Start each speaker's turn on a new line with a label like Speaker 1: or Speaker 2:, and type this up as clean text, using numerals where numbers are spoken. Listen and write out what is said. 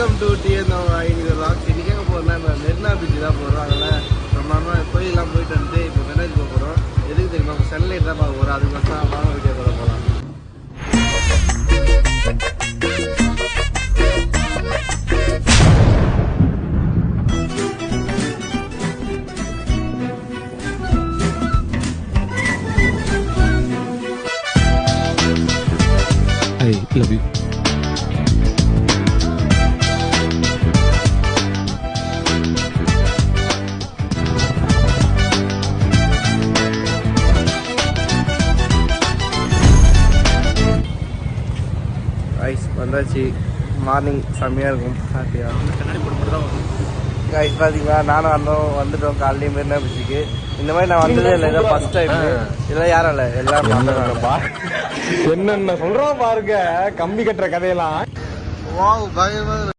Speaker 1: இன்னைக்கு போகிறோம்னா மெரினா பீச் தான் போகிறோம். அதனால் நம்ம கோயிலெலாம் போயிட்டு வந்து இப்போ மெரினாஜ் போக போகிறோம். எதுக்கு தெரியுமா சன்லைட் தான் பார்க்க போகிறோம். அதுக்கு மட்டும் வாங்க வீடியோ கூட போகலாம்.
Speaker 2: I love you.
Speaker 1: கைஸ் வந்தாச்சு. மார்னிங் செம்மையாக இருக்கும். ஹாப்பியாக கண்ணாடி போட்டு தான் வரும். கைஸ் பார்த்தீங்களா நானும் வந்துட்டோம் காலையிலே மெரினா பீச்சுக்கு. இந்த மாதிரி நான் வந்ததே இல்லை, இதான் ஃபர்ஸ்ட் டைம். இதெல்லாம் யாரும் இல்லை, எல்லாம்
Speaker 2: என்னென்ன சொல்றோம் பாருங்க, கம்பி கட்டுற கதையெல்லாம்.
Speaker 1: வாவ் பயங்கரமாக